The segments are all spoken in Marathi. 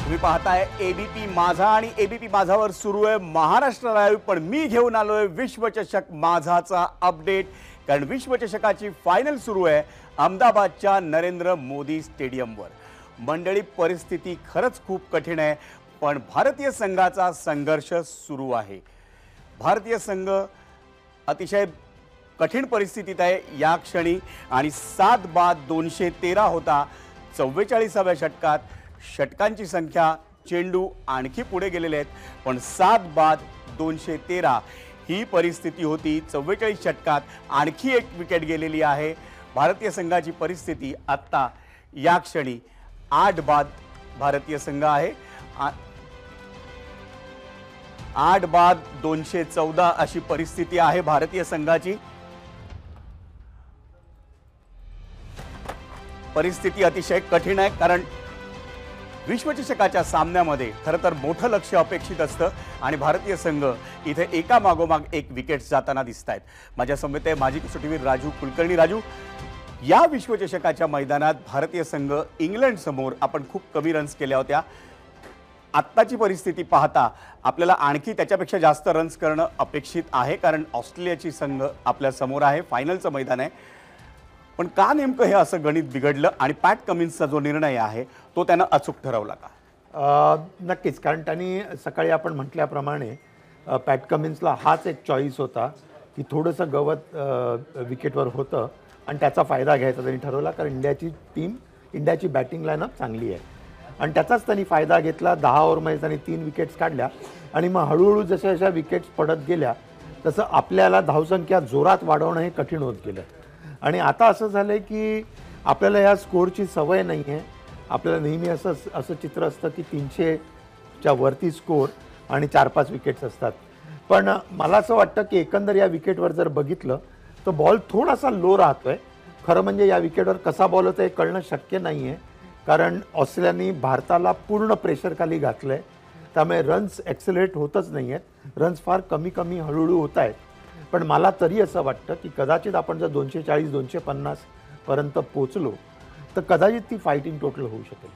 तुम्ही पाहताय एबीपी माझा आणि एबीपी माझावर सुरू आहे महाराष्ट्र लाईव्ह। पण मी घेऊन आलोय विश्वचषक माझाचा अपडेट, कारण विश्वचषकाची फायनल सुरू आहे अहमदाबादच्या नरेंद्र मोदी स्टेडियमवर। मंडळी, परिस्थिती खरंच खूप कठीण आहे, पण भारतीय संघाचा संघर्ष सुरू आहे। भारतीय संघ अतिशय कठीण परिस्थितीत आहे या क्षणी आणि 7 बाद 213 होता 44व्या षटकात। षटकांची संख्या, चेंडू आणखी पुढे गेलेले आहेत, पण 7 बाद 213 ही परिस्थिती होती। 44 षटकात आणखी एक विकेट गेलेली आहे। भारतीय संघाची परिस्थिती आता या क्षणी 8 बाद भारतीय संघ आहे। 8 बाद 214 अशी परिस्थिती आहे भारतीय संघाची। परिस्थिती अतिशय कठीण आहे, कारण विश्वचषकाच्या सामन्यामध्ये खरं तर मोठं लक्ष अपेक्षित असतं आणि भारतीय संघ इथे एका मागोमाग एक विकेट्स जाताना दिसतायत। माझ्या समवेत आहे माजी कसोटीवीर राजू कुलकर्णी। राजू, या विश्वचषकाच्या मैदानात भारतीय संघ इंग्लंड समोर आपण खूप कमी रन्स केल्या होत्या। आत्ताची परिस्थिती पाहता आपल्याला आणखी त्याच्यापेक्षा जास्त रन्स करणं अपेक्षित आहे, कारण ऑस्ट्रेलियाची संघ आपल्या समोर आहे, फायनलचं मैदान आहे। पण का नेमकं हे असं गणित बिघडलं आणि पॅट कमिन्सचा जो निर्णय आहे तो त्यानं अचूक ठरवला का? नक्कीच, कारण त्यांनी सकाळी आपण म्हटल्याप्रमाणे पॅट कमिन्सला हाच एक चॉईस होता की थोडंसं गवत विकेटवर होतं आणि त्याचा फायदा घ्यायचा त्यांनी ठरवला, कारण इंडियाची बॅटिंग लाईनअप चांगली आहे आणि त्याचाच त्यांनी फायदा घेतला। 10 ओव्हरमध्ये त्यांनी 3 विकेट्स काढल्या आणि मग हळूहळू जशा जशा विकेट्स पडत गेल्या तसं आपल्याला धावसंख्या जोरात वाढवणं हे कठीण होत गेलं। आणि आता असं झालं आहे की आपल्याला या स्कोअरची सवय नाही आहे। आपल्याला नेहमी असं चित्र असतं की 300च्या वरती स्कोअर आणि 4-5 विकेट्स असतात। पण मला असं वाटतं की एकंदर या विकेटवर जर बघितलं तर बॉल थोडासा लो राहतोय। खरं म्हणजे या विकेटवर कसा बॉल होतं हे कळणं शक्य नाही आहे, कारण ऑस्ट्रेलियाने भारताला पूर्ण प्रेशर खाली घातलं आहे। त्यामुळे रन्स ॲक्सेलरेट होतच नाही आहेत, रन्स फार कमी कमी हळूहळू होत आहेत। पण मला तरी असं वाटतं की कदाचित आपण जर 240-250 पर्यंत पोचलो तर कदाचित ती फायटिंग टोटल होऊ शकेल।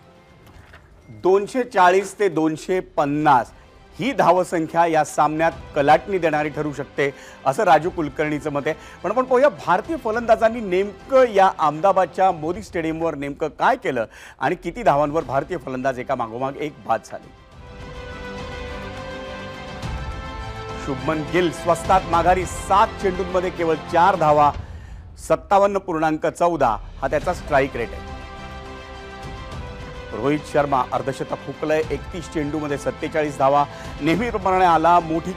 240 ते 250 ही धावसंख्या या सामन्यात कलाटणी देणारी ठरू शकते असं राजू कुलकर्णीचं मत आहे। पण आपण पाहूया भारतीय फलंदाजांनी नेमकं या अहमदाबादच्या मोदी स्टेडियमवर नेमकं काय केलं आणि किती धावांवर भारतीय फलंदाज एका मागोमाग एक बाद झाले। शुभमन गिल स्वस्तात माघारी, 7 चेंडूंमध्ये केवळ 4 धावा, 57.14 हा त्याचा स्ट्राईक रेट आहे। रोहित शर्मा अर्धशतक हुकलंय, 31 चेंडूमध्ये 47 धावा। नेहमीप्रमाणे आला, मोठी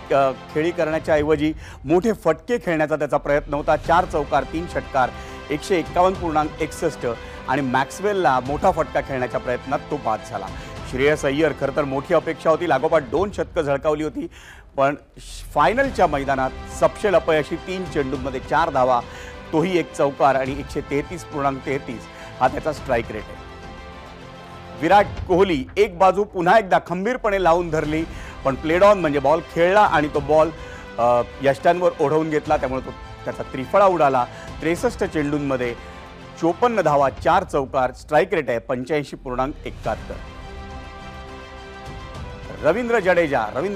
खेळी करण्याच्या ऐवजी मोठे फटके खेळण्याचा त्याचा प्रयत्न होता। 4 चौकार, 3 षटकार, 151.61 आणि मॅक्सवेलला मोठा फटका खेळण्याच्या प्रयत्नात तो बाद झाला। श्रेयस अय्यर खरं तर मोठी अपेक्षा होती, लागोपाठ 2 शतकं झळकावली होती, पण फायनलच्या मैदानात सपशेल अपयशी। 3 चेंडूंमध्ये 4 धावा, तोही 1 चौकार आणि 133.33 हा त्याचा स्ट्राईक रेट आहे। विराट कोहली एक बाजू पुन्हा एकदा खंबीरपणे लावून धरली, पण प्लेड ऑन म्हणजे बॉल खेळला आणि तो बॉल यष्ट्यांवर ओढवून घेतला, त्यामुळे तो त्याचा त्रिफळा उडाला। 63 चेंडूंमध्ये 54 धावा, 4 चौकार, स्ट्राईक रेट आहे 85.71। रवींद्र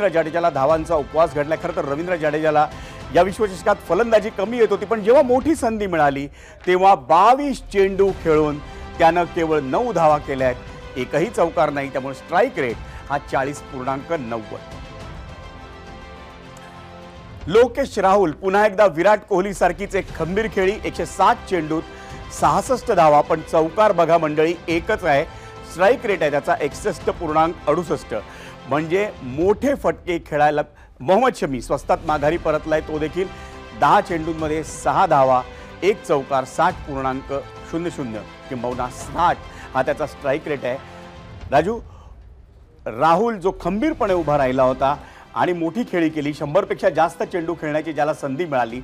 जडेजाला धावांचा उपवास घडला। खरं तर रवींद्र जडेजाला या विश्वचषकात फलंदाजी कमी येत होती, पण जेव्हा मोठी संधी मिळाली तेव्हा 22 चेंडू खेळून त्यानं केवळ 9 धावा केल्या आहेत, एकही चौकार नाही, त्यामुळे स्ट्राईक रेट हा 40.90। लोकेश राहुल पुन्हा एकदा विराट कोहली सारखीच एक खंबीर खेळी, 107 चेंडूत 66 धावा, पण चौकार बघा मंडळी एकच आहे, स्ट्राईक रेट आहे त्याचा 61.68। म्हणजे मोठे फटके खेळायला मोहम्मद शमी स्वस्तात माघारी परतलाय, तो देखील 10 चेंडूंमध्ये 6 धावा, 1 चौकार, 60.00 किंबहुना 60 हा त्याचा स्ट्राईक रेट आहे। राजू, राहुल जो खंबीरपणे उभा राहिला होता आणि मोठी खेळी केली, 100पेक्षा जास्त चेंडू खेळण्याची ज्याला संधी मिळाली,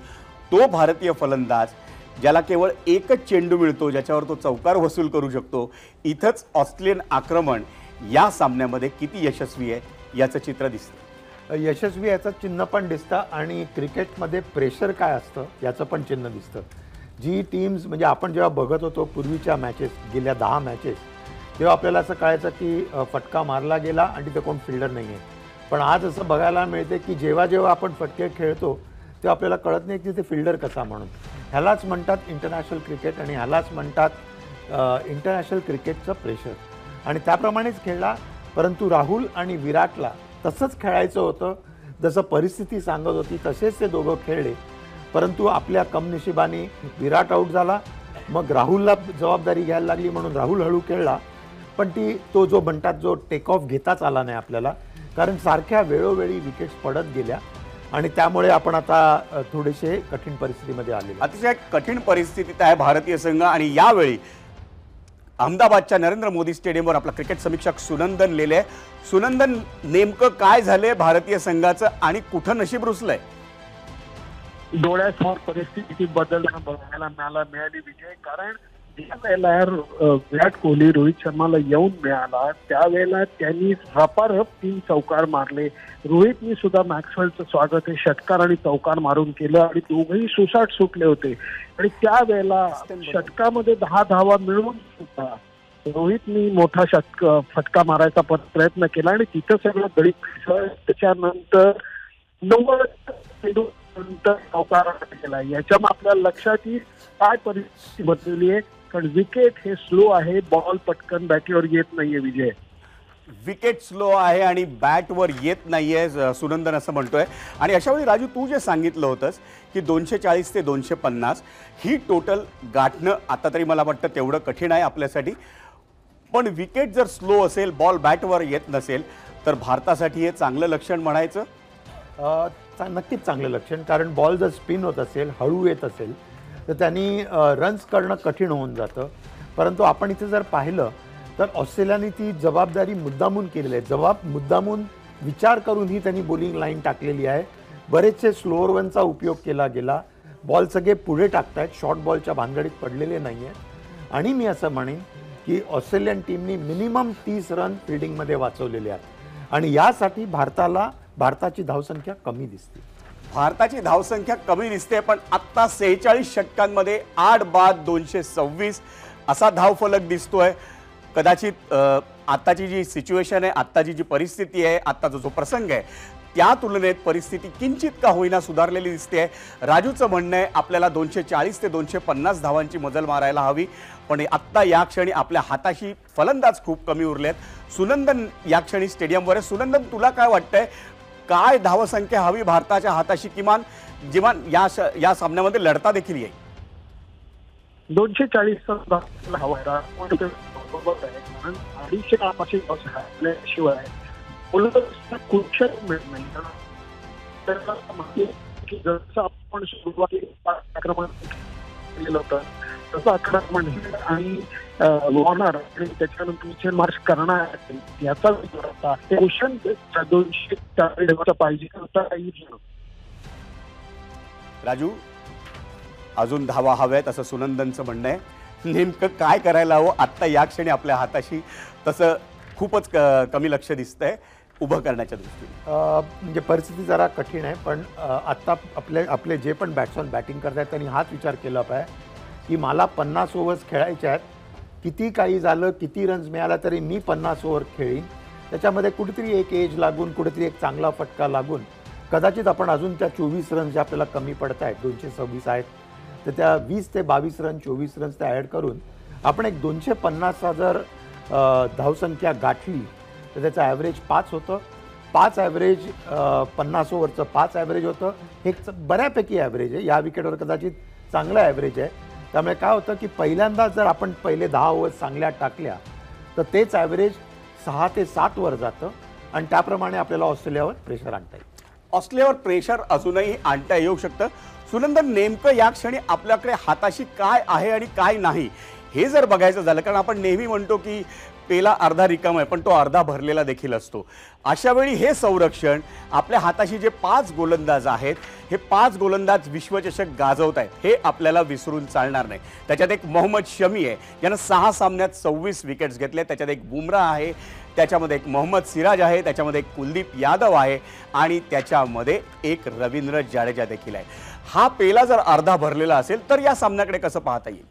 तो भारतीय फलंदाज ज्याला केवळ एकच चेंडू मिळतो, ज्याच्यावर तो चौकार वसूल करू शकतो, इथंच ऑस्ट्रेलियन आक्रमण या सामन्यामध्ये किती यशस्वी आहे याचं चित्र दिसतं। यशस्वी याचं चिन्ह पण दिसतं आणि क्रिकेटमध्ये प्रेशर काय असतं याचं पण चिन्ह दिसतं। जी टीम्स म्हणजे आपण जेव्हा बघत होतो पूर्वीच्या मॅचेस, गेल्या 10 मॅचेस, तेव्हा आपल्याला असं कळायचं की फटका मारला गेला आणि तिथे कोण फिल्डर नाही आहे. पण आज असं बघायला मिळते की जेव्हा जेव्हा आपण फटके खेळतो तेव्हा आपल्याला कळत नाही की तिथे फिल्डर कसा म्हणून. ह्यालाच म्हणतात इंटरनॅशनल क्रिकेट आणि ह्यालाच म्हणतात इंटरनॅशनल क्रिकेटचं प्रेशर. आणि त्याप्रमाणेच खेळला. परंतु राहुल आणि विराटला तसंच खेळायचं होतं, जसं परिस्थिती सांगत होती तसेच ते दोघं खेळले. परंतु आपल्या कमनशिबाने विराट आऊट झाला. मग राहुलला जबाबदारी घ्यायला लागली म्हणून राहुल हळू खेळला. पण तो जो म्हणतात जो टेक ऑफ घेताच आला नाही आपल्याला, कारण सारख्या वेळोवेळी विकेट्स पडत गेल्या आणि त्यामुळे आपण आता थोडेसे कठीण परिस्थितीमध्ये आलेलो. अतिशय कठीण परिस्थितीत आहे भारतीय संघ. आणि यावेळी अहमदाबादच्या नरेंद्र मोदी स्टेडियमवर आपला क्रिकेट समीक्षक सुनंदन लेले. सुनंदन, नेमकं काय झालंय भारतीय संघाचं आणि कुठं नशीब रुसलंय? डोळ्यासमोर परिस्थिती बदलणं बघायला मिळाली विजय. कारण ज्या वेळेला विराट कोहली रोहित शर्माला येऊन मिळाला त्यावेळेला त्यांनी रपारप 3 चौकार मारले. रोहितनी सुद्धा मॅक्सवेलचं स्वागत हे षटकार आणि चौकार मारून केलं आणि दोघंही सुसाट सुटले होते. आणि त्यावेळेला षटकामध्ये 10 धावा मिळवून सुद्धा रोहितनी मोठा फटका मारायचा प्रयत्न केला आणि तिथं सगळं गणित. त्याच्यानंतर 90 चौकार केला. याच्यामुळे आपल्याला लक्षात येईल काय परिस्थिती बदलली आहे. कारण विकेट हे स्लो आहे, बॉल पटकन बॅटवर येत नाहीये विजय. विकेट स्लो आहे आणि बॅटवर येत नाहीये सुनंदन असं म्हणतोय. आणि अशा वेळी राजू, तू जे सांगितलं होतंस की 240 ते 250 ही टोटल गाठणं आता तरी मला वाटतं तेवढं कठीण आहे आपल्यासाठी. पण विकेट जर स्लो असेल, बॉल बॅटवर येत नसेल तर भारतासाठी हे चांगलं लक्षण म्हणायचं? नक्कीच चांगलं लक्षण. कारण बॉल जर स्पिन होत असेल, हळू येत असेल तर त्यांनी रन्स करणं कठीण होऊन जातं. परंतु आपण इथे जर पाहिलं तर ऑस्ट्रेलियाने ती जबाबदारी मुद्दामून केलेली आहे. मुद्दामून विचार करूनही त्यांनी बॉलिंग लाईन टाकलेली आहे. बरेचसे स्लोअर वनचा उपयोग केला गेला. बॉल सगळे पुढे टाकतायत, शॉर्ट बॉलच्या भानगडीत पडलेले नाही आहेत. आणि मी असं म्हणेन की ऑस्ट्रेलियन टीमनी मिनिमम 30 रन फिल्डिंगमध्ये वाचवलेले आहेत आणि यासाठी भारताची धावसंख्या कमी दिसते. भारताची धावसंख्या कमी दिसते, पण आत्ता 46 षटकांमध्ये 8 बाद 226 असा धावफलक दिसतोय. कदाचित आत्ताची जी सिच्युएशन आहे, आत्ताची जी परिस्थिती आहे, आत्ताचा जो प्रसंग आहे त्या तुलनेत परिस्थिती किंचित का होईना सुधारलेली दिसते. राजूचं म्हणणं आहे आपल्याला 240 ते 250 धावांची मजल मारायला हवी. पण आत्ता या क्षणी आपल्या हाताशी फलंदाज खूप कमी उरलेत. सुनंदन या क्षणी स्टेडियमवर आहे. सुनंदन, तुला काय वाटतंय, काय धावसंख्या हवी भारताच्या हाताशी किमान जिमान या सामन्यामध्ये लढता देखील येईल? 240 हवा आहे. 250 आपाशी शिवाय कुठे मिळत नाही. जसं आपण सुरुवातीला आक्रमण केलं होतं तसं आक्रमण आणि वॉर्नर आणि त्याच्यानंतर मार्च करणार याचा विचार होता. पोषण 240 पाहिजे. राजू, अजून धावा हव्यात असं सुनंदनचं म्हणणं आहे. नेमकं काय करायला हवं आत्ता या क्षणी आपल्या हाताशी? तसं खूपच कमी लक्ष दिसतंय उभं करण्याच्या दृष्टीने. म्हणजे परिस्थिती जरा कठीण आहे. पण आत्ता आपले जे पण बॅट्समन बॅटिंग करत आहेत त्यांनी हाच विचार केला पाहिजे की मला 50 ओव्हर्स खेळायच्या आहेत. किती काही झालं, किती रन्स मिळाला तरी मी 50 ओव्हर खेळीन. त्याच्यामध्ये कुठेतरी एक एज लागून, कुठेतरी एक चांगला फटका लागून कदाचित आपण अजून त्या 24 रन्स जे आपल्याला कमी पडत आहेत, 226 आहेत, तर त्या 20 ते 22 रन 24 रन्स त्या ॲड करून आपण एक 250 जर धावसंख्या गाठली तर त्याचं ॲव्हरेज 5 होतं. 5 ॲव्हरेज 50 ओव्हरचं 5 ॲव्हरेज होतं. हे बऱ्यापैकी ॲव्हरेज आहे. या विकेटवर कदाचित चांगलं ॲव्हरेज आहे. त्यामुळे काय होतं की पहिल्यांदा जर आपण पहिले 10 ओव्हर्स चांगल्या टाकल्या तर तेच ॲव्हरेज 6 ते 7 वर जातं आणि त्याप्रमाणे आपल्याला ऑस्ट्रेलियावर प्रेशर आणता येईल. ऑस्ट्रेलियावर प्रेशर अजूनही आणता येऊ शकतं. सुनंदन, नेमकं या क्षणी आपल्याकडे हाताशी काय आहे आणि काय नाही हे जर बघायचं झालं, कारण आपण नेहमी म्हणतो की पेला अर्धा रिकाम आहे पण तो अर्धा भरलेला देखील असतो. अशा वेळी हे संरक्षण आपल्या हाताशी जे 5 गोलंदाज आहेत, हे 5 गोलंदाज विश्वचषक गाजवत आहेत हे आपल्याला विसरून चालणार नाही. त्याच्यात एक मोहम्मद शमी आहे, यानं 6 सामन्यात 26 विकेट्स घेतले. त्याच्यात एक बुमराह आहे, त्याच्यामध्ये एक मोहम्मद सिराज आहे, त्याच्यामध्ये एक कुलदीप यादव आहे आणि त्याच्यामध्ये एक रवींद्र जाडेजा देखील आहे. हा पेला जर अर्धा भरलेला असेल तर या सामन्याकडे कसं पाहता येईल?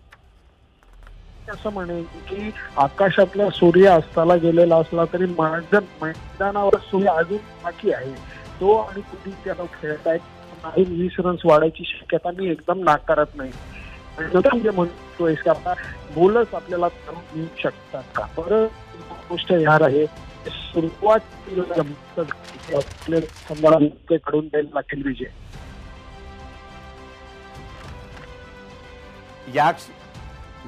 असं म्हणेन की आकाशातला सूर्य अस्ताला गेलेला असला तरी मैदानावर सूर्य अजून बाकी आहे. तो आणि कुठे त्याला खेळतायत अजून 20 रन्स वाढायची शक्यता मी एकदम नाकारत नाही. आणि जे म्हणतोय की आता बोलच आपल्याला येऊ शकतात का. बरं गोष्ट यार आहे सुरुवात काढून द्यायला लागेल विजय. या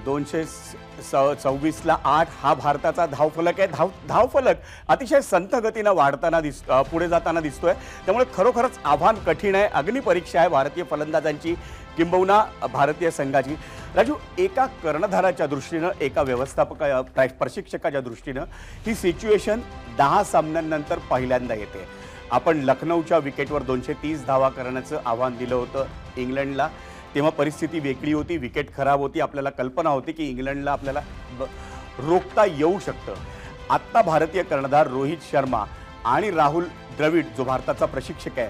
226ला 8 हा भारताचा धावफलक आहे. धावफलक अतिशय संथ गतीनं वाढताना पुढे जाताना दिसतोय. त्यामुळे खरोखरच आव्हान कठीण आहे. अग्निपरीक्षा आहे भारतीय फलंदाजांची किंबहुना भारतीय संघाची. राजू, एका कर्णधाराच्या दृष्टीनं, एका प्रशिक्षकाच्या दृष्टीनं ही सिच्युएशन 10 सामन्यांनंतर पहिल्यांदा येते. आपण लखनौच्या विकेटवर 230 धावा करण्याचं आव्हान दिलं होतं इंग्लंडला. तेव्हा परिस्थिती वेगळी होती, विकेट खराब होती. आपल्याला कल्पना होती की इंग्लंडला आपल्याला रोखता येऊ शकतं. आत्ता भारतीय कर्णधार रोहित शर्मा आणि राहुल द्रविड जो भारताचा प्रशिक्षक आहे,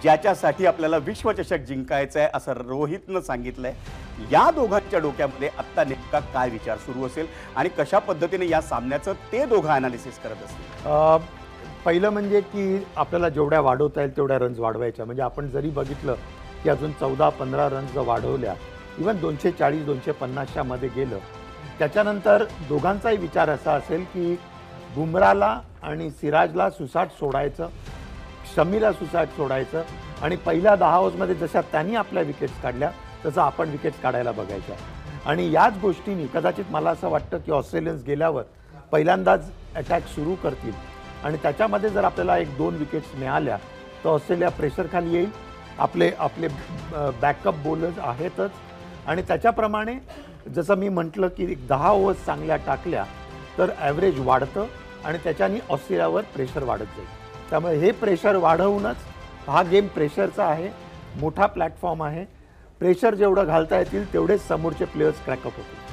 ज्याच्यासाठी आपल्याला विश्वचषक जिंकायचं आहे असं रोहितनं सांगितलंय. या दोघांच्या डोक्यामध्ये आत्ता नेमका काय विचार सुरू असेल आणि कशा पद्धतीने या सामन्याचं ते दोघं अनालिसिस करत असतील? पहिलं म्हणजे की आपल्याला जेवढ्या वाढवता येईल तेवढ्या रन्स वाढवायच्या. म्हणजे आपण जरी बघितलं की अजून 14-15 रन्स जर वाढवल्या, इव्हन 240-250च्या मध्ये गेलं, त्याच्यानंतर दोघांचाही विचार असा असेल की बुमराला आणि सिराजला सुसाट सोडायचं, शमीला सुसाट सोडायचं आणि पहिल्या 10 ओव्हर्समध्ये जशा त्यांनी आपल्या विकेट्स काढल्या तसं आपण विकेट्स काढायला बघायच्या. आणि याच गोष्टींनी कदाचित मला असं वाटतं की ऑस्ट्रेलियन्स गेल्यावर पहिल्यांदाच अटॅक सुरू करतील आणि त्याच्यामध्ये जर आपल्याला 1-2 विकेट्स मिळाल्या तर ऑस्ट्रेलिया प्रेशरखाली येईल. आपले बॅकअप बॉलर्स आहेतच आणि त्याच्याप्रमाणे जसं मी म्हटलं की 10 ओव्हर्स चांगल्या टाकल्या तर ॲव्हरेज वाढतं आणि त्याच्याने ऑस्ट्रेलियावर प्रेशर वाढत जाईल. त्यामुळे हे प्रेशर वाढवूनच हा गेम प्रेशरचा आहे, मोठा प्लॅटफॉर्म आहे. प्रेशर जेवढं घालता येतील तेवढेच समोरचे प्लेयर्स क्रॅकअप होतील.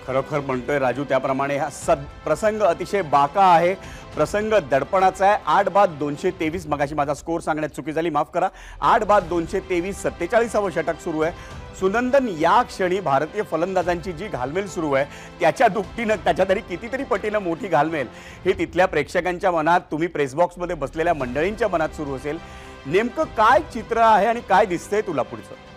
खरोखर म्हणतोय राजू, त्याप्रमाणे हा प्रसंग अतिशय बाका आहे, प्रसंग दडपणाचा आहे. 8 बाद 223, मगाशी माझा स्कोर सांगण्यात चुकी झाली, माफ करा. 8 बाद 223, 47वे षटक सुरू आहे. सुनंदन, या क्षणी भारतीय फलंदाजांची जी घालमेल सुरू आहे त्याच्या दुपटीनं, त्याच्या तरी कितीतरी पटीनं मोठी घालमेल हे तिथल्या प्रेक्षकांच्या मनात, तुम्ही प्रेसबॉक्समध्ये बसलेल्या मंडळींच्या मनात सुरू असेल. नेमकं काय चित्र आहे आणि काय दिसतंय तुला पुढचं?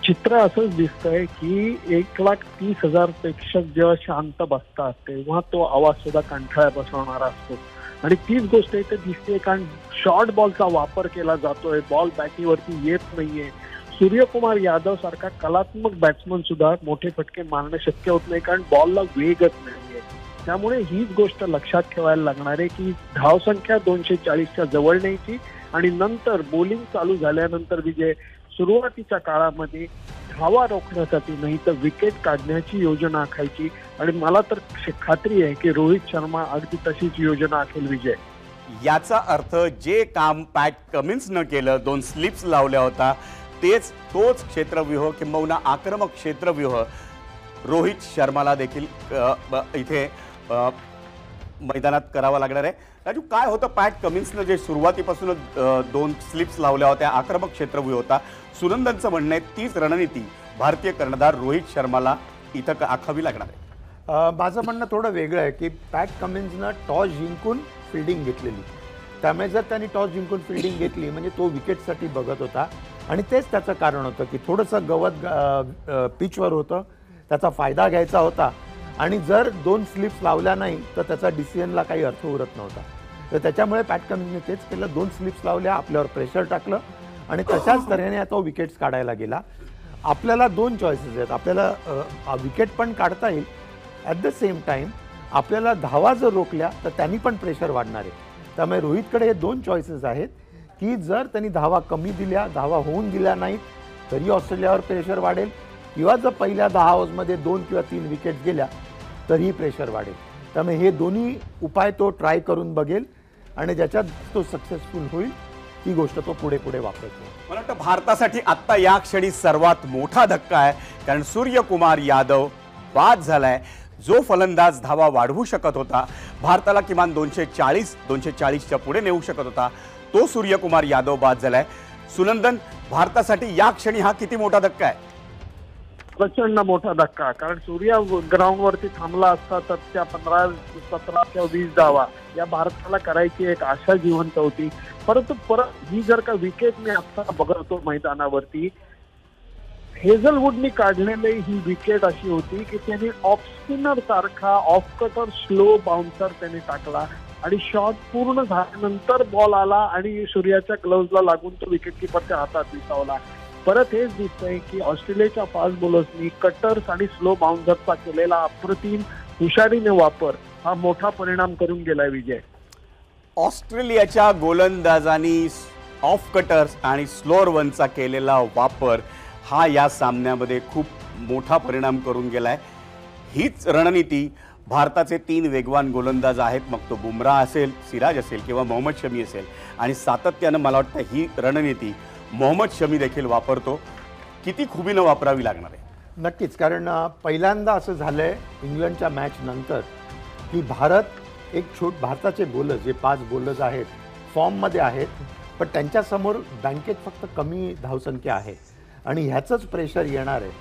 चित्र असंच दिसतंय की 1,30,000 प्रेक्षक जेव्हा शांत बसतात तेव्हा तो आवाज सुद्धा कंठाळ्या बसवणारा असतो. आणि तीच गोष्ट इथे दिसते कारण शॉर्ट बॉलचा वापर केला जातोय, बॉल बॅटीवरती येत नाहीये. सूर्यकुमार यादव सारखा कलात्मक बॅट्समन सुद्धा मोठे फटके मारणं शक्य होत नाही कारण बॉलला वेगच नाहीये. त्यामुळे हीच गोष्ट लक्षात ठेवायला लागणार आहे की धावसंख्या 240च्या जवळ न्यायची आणि नंतर बॉलिंग चालू झाल्यानंतर विजय सुरुवातीच्या काळामध्ये धावा रोखण्यासाठी नाही तर विकेट काढण्याची योजना आखायची. आणि मला तर खात्री आहे की रोहित शर्मा अगदी तशीच योजना आखेल विजय. याचा अर्थ जे काम पॅट कमिन्सनं केलं, 2 स्लिप्स लावल्या होता, तोच क्षेत्रव्यूह किंबहुना आक्रमक क्षेत्रव्यूह रोहित शर्माला देखील इथे मैदानात करावा लागणार आहे. राजू, काय होतं पॅट कमिन्सनं जे सुरुवातीपासून 2 स्लिप्स लावल्या होत्या, आक्रमक क्षेत्रव्यूह होता. सुनंदनचं म्हणणं आहे तीच रणनीती भारतीय कर्णधार रोहित शर्माला इथं आखावी लागणार आहे. माझं म्हणणं थोडं वेगळं आहे की पॅट कमिन्सनं टॉस जिंकून फिल्डिंग घेतलेली. त्यामुळे जर त्यांनी टॉस जिंकून फिल्डिंग घेतली म्हणजे तो विकेटसाठी बघत होता आणि तेच त्याचं कारण होतं की थोडंसं गवत पिचवर होतं, त्याचा फायदा घ्यायचा होता. आणि जर 2 स्लिप्स लावल्या नाही तर त्याचा डिसिजनला काही अर्थ उरत नव्हता. तर त्याच्यामुळे पॅट कमिन्सने तेच केलं, 2 स्लिप्स लावल्या, आपल्यावर प्रेशर टाकलं आणि तशाच तऱ्हेने तो विकेट्स काढायला गेला. आपल्याला 2 चॉईसेस आहेत. आपल्याला विकेट पण काढता येईल, ॲट द सेम टाईम आपल्याला धावा जर रोखल्या तर त्यांनी पण प्रेशर वाढणार आहे. त्यामुळे रोहितकडे हे 2 चॉईसेस आहेत की जर त्यांनी धावा कमी दिल्या, धावा होऊन दिल्या नाहीत तरी ऑस्ट्रेलियावर प्रेशर वाढेल किंवा जर पहिल्या 10 ओव्हर्समध्ये 2 किंवा 3 विकेट्स गेल्या तरीही प्रेशर वाढेल. त्यामुळे हे दोन्ही उपाय तो ट्राय करून बघेल आणि ज्याच्यात तो सक्सेसफुल होईल ती गोष्ट तो पुढे पुढे वापरतो. मला वाटतं भारतासाठी आत्ता या क्षणी सर्वात मोठा धक्का आहे कारण सूर्यकुमार यादव बाद झालाय. जो फलंदाज धावा वाढवू शकत होता, भारताला किमान 240च्या पुढे नेऊ शकत होता, तो सूर्यकुमार यादव बाद झालाय. सुनंदन, भारतासाठी या क्षणी हा किती मोठा धक्का आहे? प्रचंड मोठा धक्का, कारण सूर्या ग्राउंडवरती थांबला असता तर त्या 15, 17 किंवा 20 धावा या भारताला करायची एक आशा जिवंत होती. परंतु परत ही जर का विकेट मी आता बघतो मैदानावरती, हेझलवूडनी काढलेली ही विकेट अशी होती की त्याने ऑफ स्पिनर सारखा ऑफ कटर स्लो बाउन्सर त्याने टाकला आणि शॉट पूर्ण झाल्यानंतर बॉल आला आणि सूर्याच्या ग्लोव्हजला लागून तो विकेट किपरच्या हातात विसावला. परत हेच दिसतंय की ऑस्ट्रेलियाच्या फास्ट बॉलर्सनी कटर्स आणि स्लो बाउन्सरचा केलेला अप्रतिम हुशारीने वापर हा मोठा परिणाम करून गेलाय. विजय, ऑस्ट्रेलियाच्या गोलंदाजांनी ऑफ कटर्स आणि स्लोअर वनचा केलेला वापर हा या सामन्यामध्ये खूप मोठा परिणाम करून गेलाय. हीच रणनीती भारताचे 3 वेगवान गोलंदाज आहेत, मग तो बुमराह असेल, सिराज असेल किंवा मोहम्मद शमी असेल, आणि सातत्यानं मला वाटतं ही रणनीती मोहम्मद शमी देखील वापरतो. किती खुबीनं वापरावी लागणार आहे? नक्कीच, कारण पहिल्यांदा असं झालंय इंग्लंडच्या मॅच नंतर की भारताचे बॉलर्स जे 5 बॉलर्स आहेत फॉर्ममध्ये आहेत, पण त्यांच्यासमोर बँकेत फक्त कमी धावसंख्या आहे आणि ह्याचंच प्रेशर येणार आहे.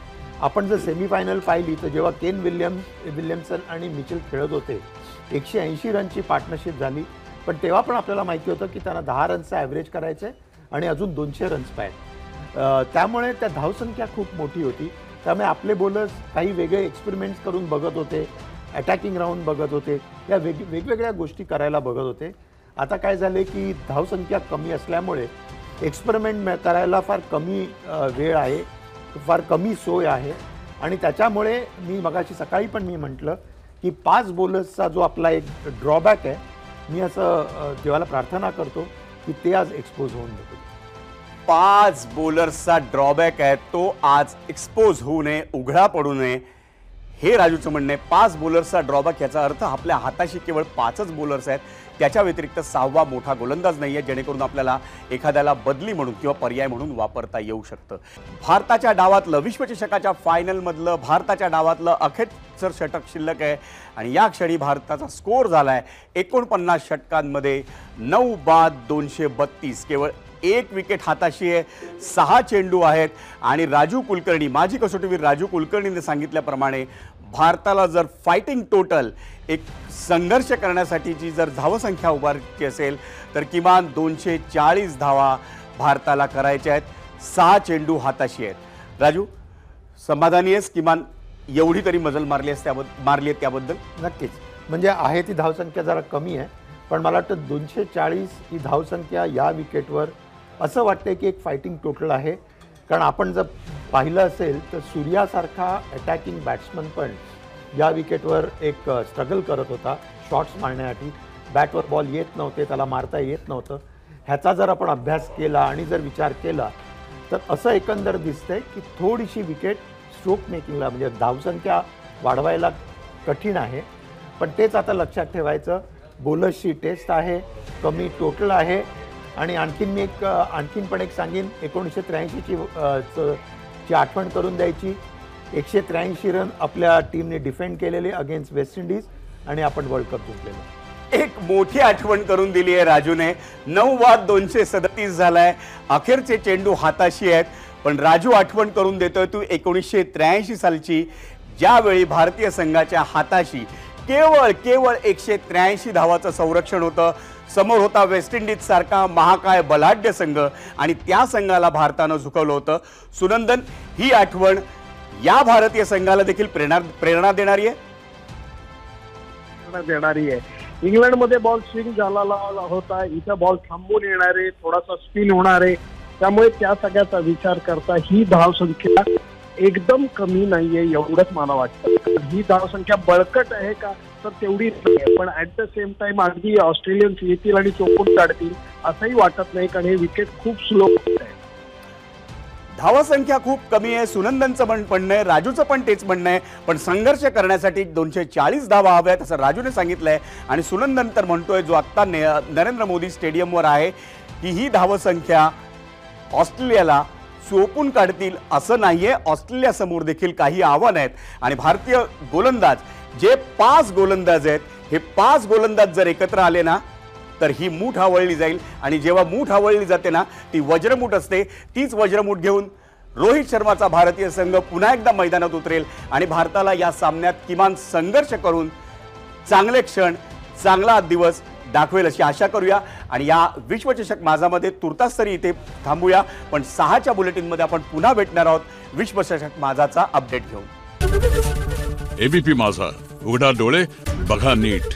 आपण जर सेमीफायनल पाहिली तर जेव्हा केन विल्यमसन आणि मिचेल खेळत होते 180 रनची पार्टनरशिप झाली, पण तेव्हा पण आपल्याला माहिती होतं की त्यांना 10 रनचं ॲव्हरेज करायचं आहे आणि अजून 200 रन्स पाहिजे. त्यामुळे त्या धावसंख्या खूप मोठी होती. त्यामुळे आपले बॉलर्स काही वेगळे एक्सपेरिमेंट्स करून बघत होते, अटॅकिंग राऊंड बघत होते, या वेगवेगळ्या गोष्टी करायला बघत होते. आता काय झाले की धावसंख्या कमी असल्यामुळे एक्सपेरिमेंट करायला फार कमी वेळ आहे, फार कमी सोय आहे आणि त्याच्यामुळे मी मगाशी सकाळी पण मी म्हटलं की 5 बॉलर्सचा जो आपला एक ड्रॉबॅक आहे, मी असं देवाला प्रार्थना करतो की ते आज एक्सपोज होऊन देतो. 5 बॉलर्सचा ड्रॉबॅक आहे, तो आज एक्सपोज होऊ नये, उघडा पडू नये, हे राजूचं म्हणणं आहे. 5 बॉलर्सचा ड्रॉबॅक याचा अर्थ आपल्या हाताशी केवळ 5च बॉलर्स आहेत, त्याच्या व्यतिरिक्त 6वा मोठा गोलंदाज नाही आहे, जेणेकरून आपल्याला एखाद्याला बदली म्हणून किंवा पर्याय म्हणून वापरता येऊ शकतं. भारताच्या डावातलं विश्वचषकाच्या फायनलमधलं भारताच्या डावातलं अखेरचं षटक शिल्लक आहे आणि या क्षणी भारताचा स्कोअर झाला आहे 49 षटकांमध्ये 9 बाद 232. केवळ 1 विकेट हाताशी आहे, 6 चेंडू आहेत आणि राजू कुलकर्णी, माजी कसोटीवीर राजू कुलकर्णीने सांगितल्याप्रमाणे भारताला जर फायटिंग टोटल एक संघर्ष करण्यासाठीची जर धावसंख्या उभारायची असेल तर किमान 240 धावा भारताला करायच्या आहेत. 6 चेंडू हाताशी आहेत. राजू, समाधानी आहेस? किमान एवढी तरी मजल मारली आहे त्याबद्दल? नक्कीच, म्हणजे आहे ती धावसंख्या जरा कमी आहे, पण मला वाटतं 240 ही धावसंख्या या विकेटवर असं वाटतं की एक फायटिंग टोटल आहे. कारण आपण जर पाहिलं असेल तर सूर्यासारखा अटॅकिंग बॅट्समन पण या विकेटवर एक स्ट्रगल करत होता शॉट्स मारण्यासाठी. बॅटवर बॉल येत नव्हते, त्याला मारता येत नव्हतं. ह्याचा जर आपण अभ्यास केला आणि जर विचार केला तर असं एकंदर दिसतंय की थोडीशी विकेट स्ट्रोक मेकिंगला म्हणजे धावसंख्या वाढवायला कठीण आहे. पण तेच आता लक्षात ठेवायचं, बॉलर्सची टेस्ट आहे, कमी टोटल आहे. आणि आणखीन पण एक सांगेन, 1983ची आठवण करून द्यायची. 183 रन आपल्या टीमने डिफेंड केलेले अगेन्स्ट वेस्ट इंडिज आणि आपण वर्ल्ड कप जिंकलेलो. एक मोठी आठवण करून दिली आहे राजूने. 9 बाद 237 झालाय, अखेरचे चेंडू हाताशी आहेत. पण राजू आठवण करून देतोय तू 1983 सालची, ज्यावेळी भारतीय संघाच्या हाताशी केवळ 183 धावाचं संरक्षण होतं. समोर होता वेस्ट इंडिज सारखा महाकाय बलाढ्य संघ आणि त्या संघाला भारतानं झुकवलं होतं. सुनंदन, ही आठवण या भारतीय संघाला देखील प्रेरणा देणारी आहे. इंग्लंडमध्ये बॉल स्विंग झालेला होता, इथं बॉल थांबून येणार आहे, थोडासा स्पिन होणार आहे, त्यामुळे त्या सगळ्याचा विचार करता ही धावसंख्या एकदम कमी नाहीये एवढंच मला वाटतं. ही धावसंख्या बळकट आहे का तर तेवढी नाही, पण ऍट द सेम टाइम अगदी ऑस्ट्रेलियन्स येतील आणि चोपून काढतील असंही वाटत नाही, कारण हे विकेट खूप स्लो आहे. धावसंख्या खूप कमी आहे, सुनंदनचं म्हणणं आहे, राजूचं पण तेच म्हणणं आहे. पण संघर्ष करण्यासाठी 240 धावा हव्यात असं राजूने सांगितलंय आणि सुनंदन तर म्हणतोय, जो आत्ता नरेंद्र मोदी स्टेडियमवर आहे, की ही धावसंख्या ऑस्ट्रेलियाला चोपून काढतील असं नाहीये. ऑस्ट्रेलिया समोर देखील काही आव्हानं आहेत आणि भारतीय गोलंदाज जे 5 गोलंदाज आहेत, हे 5 गोलंदाज जर एकत्र आले ना तर ही मूठ आवळली जाईल आणि जेव्हा मूठ आवळली जाते ना ती वज्रमूठ असते. तीच वज्रमूठ घेऊन रोहित शर्माचा भारतीय संघ पुन्हा एकदा मैदानात उतरेल आणि भारताला या सामन्यात किमान संघर्ष करून चांगले क्षण, चांगला दिवस दाखवेल अशी आशा करूया. आणि या विश्वचषक माझामध्ये तुर्तास तरी इथे थांबूया, पण 6च्या बुलेटिनमध्ये आपण पुन्हा भेटणार आहोत विश्वचषक माझाचा अपडेट घेऊन. एबीपी माझा, उघडा डोळे बघा नीट.